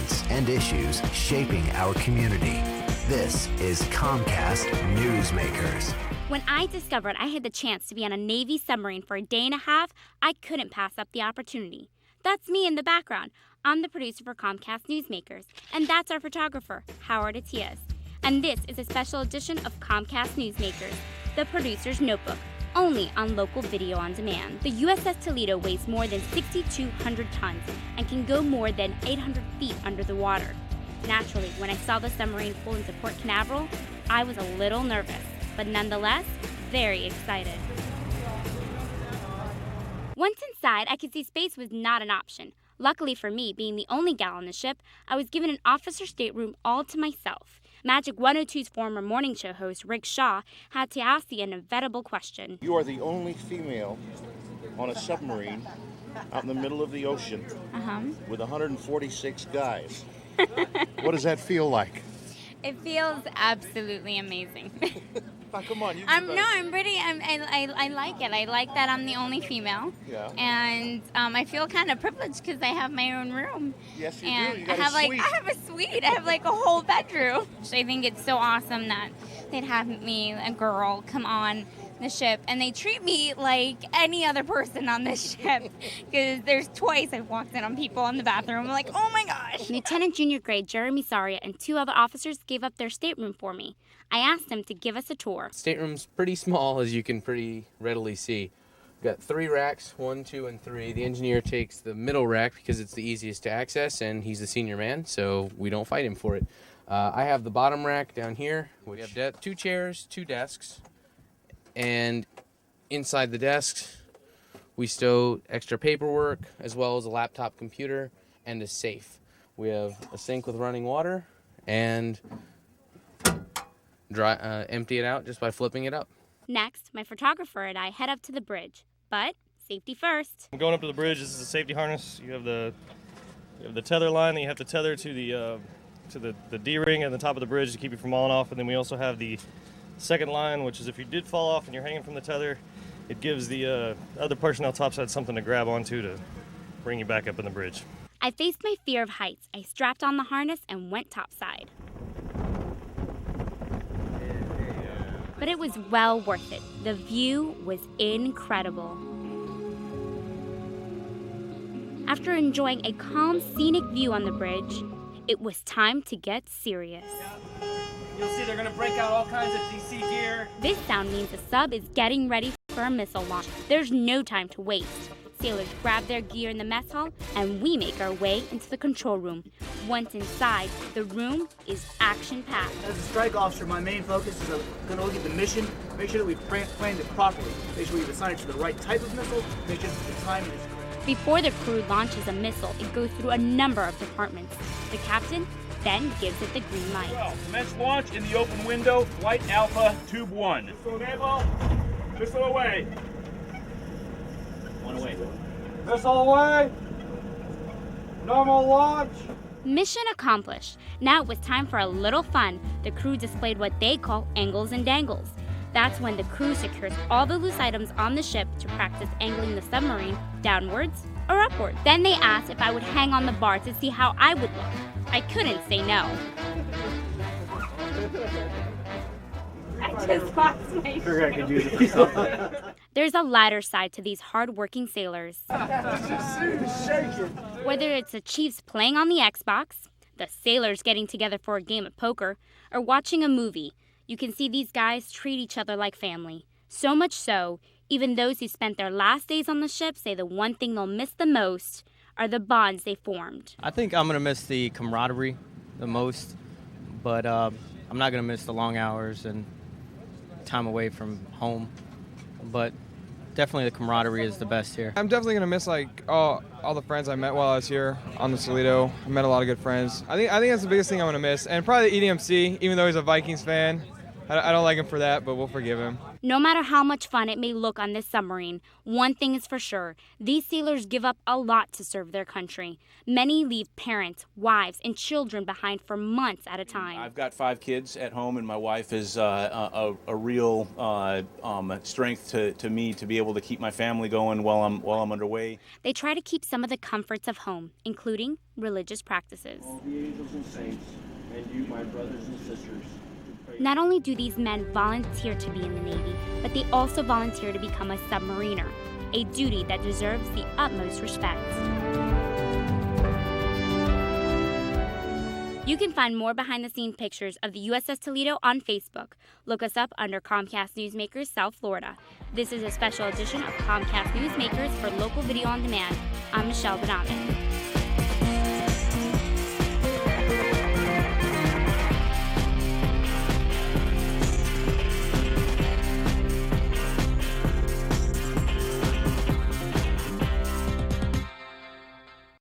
events and issues shaping our community. This is Comcast Newsmakers. When I discovered I had the chance to be on a Navy submarine for a day and a half, I couldn't pass up the opportunity. That's me in the background. I'm the producer for Comcast Newsmakers, and that's our photographer, Howard Atias. And this is a special edition of Comcast Newsmakers, the producer's notebook, only on local video on demand. The USS Toledo weighs more than 6,200 tons and can go more than 800 feet under the water. Naturally, when I saw the submarine pull into Port Canaveral, I was a little nervous, but nonetheless, very excited. Once inside, I could see space was not an option. Luckily for me, being the only gal on the ship, I was given an officer stateroom all to myself. Magic 102's former morning show host, Rick Shaw, had to ask the inevitable question. You are the only female on a submarine out in the middle of the ocean with 146 guys. What does that feel like? It feels absolutely amazing. Now, come on, you I like it. I like that I'm the only female. Yeah. And I feel kind of privileged because I have my own room. Yes, you and do. You got I have a suite. I have a suite. I have like a whole bedroom. So I think it's so awesome that they'd have me, a girl, come on the ship, and they treat me like any other person on this ship. Because there's twice I've walked in on people in the bathroom. I'm like, oh my gosh. Lieutenant Junior Grade Jeremy Saria and two other officers gave up their stateroom for me. I asked them to give us a tour. Stateroom's pretty small, as you can pretty readily see. We've got 3 racks, 1, 2, and 3. The engineer takes the middle rack because it's the easiest to access, and he's the senior man, so we don't fight him for it. I have the bottom rack down here. We have 2 chairs, 2 desks, and inside the desks, we stow extra paperwork, as well as a laptop computer and a safe. We have a sink with running water, and empty it out just by flipping it up. Next, my photographer and I head up to the bridge, but safety first. I'm going up to the bridge. This is a safety harness. You have the tether line that you have to tether to the D-ring at the top of the bridge to keep you from falling off, and then we also have the second line, which is if you did fall off and you're hanging from the tether, it gives the other personnel topside something to grab onto to bring you back up in the bridge. I faced my fear of heights. I strapped on the harness and went topside. But it was well worth it. The view was incredible. After enjoying a calm, scenic view on the bridge, it was time to get serious. You'll see they're going to break out all kinds of DC gear. This sound means the sub is getting ready for a missile launch. There's no time to waste. Sailors grab their gear in the mess hall, and we make our way into the control room. Once inside, the room is action-packed. As a strike officer, my main focus is going to look at the mission, make sure that we've planned it properly, make sure we've assigned it to the right type of missile, make sure that the timing is correct. Before the crew launches a missile, it goes through a number of departments. The captain then gives it the green light. Well, commence launch in the open window, Flight Alpha, Tube 1. Missile away. One away. Missile away. Normal launch. Mission accomplished. Now it was time for a little fun. The crew displayed what they call angles and dangles. That's when the crew secures all the loose items on the ship to practice angling the submarine downwards or upwards. Then they asked if I would hang on the bar to see how I would look. I couldn't say no. I just lost my shirt. I could use it for something. There's a lighter side to these hard-working sailors. Whether it's the Chiefs playing on the Xbox, the sailors getting together for a game of poker, or watching a movie, you can see these guys treat each other like family. So much so, even those who spent their last days on the ship say the one thing they'll miss the most are the bonds they formed. I think I'm going to miss the camaraderie the most, but I'm not going to miss the long hours and time away from home. But definitely the camaraderie is the best here. I'm definitely gonna miss all the friends I met while I was here on the Toledo. I met a lot of good friends. I think that's the biggest thing I'm gonna miss, and probably the EDMC. Even though he's a Vikings fan, I don't like him for that, but we'll forgive him. No matter how much fun it may look on this submarine, one thing is for sure, these sailors give up a lot to serve their country. Many leave parents, wives, and children behind for months at a time. I've got 5 kids at home, and my wife is a real strength to me to be able to keep my family going while I'm underway. They try to keep some of the comforts of home, including religious practices. All the angels and saints, and you, my brothers and sisters. Not only do these men volunteer to be in the Navy, but they also volunteer to become a submariner, a duty that deserves the utmost respect. You can find more behind-the-scenes pictures of the USS Toledo on Facebook. Look us up under Comcast Newsmakers South Florida. This is a special edition of Comcast Newsmakers for local video on demand. I'm Michelle Benavent.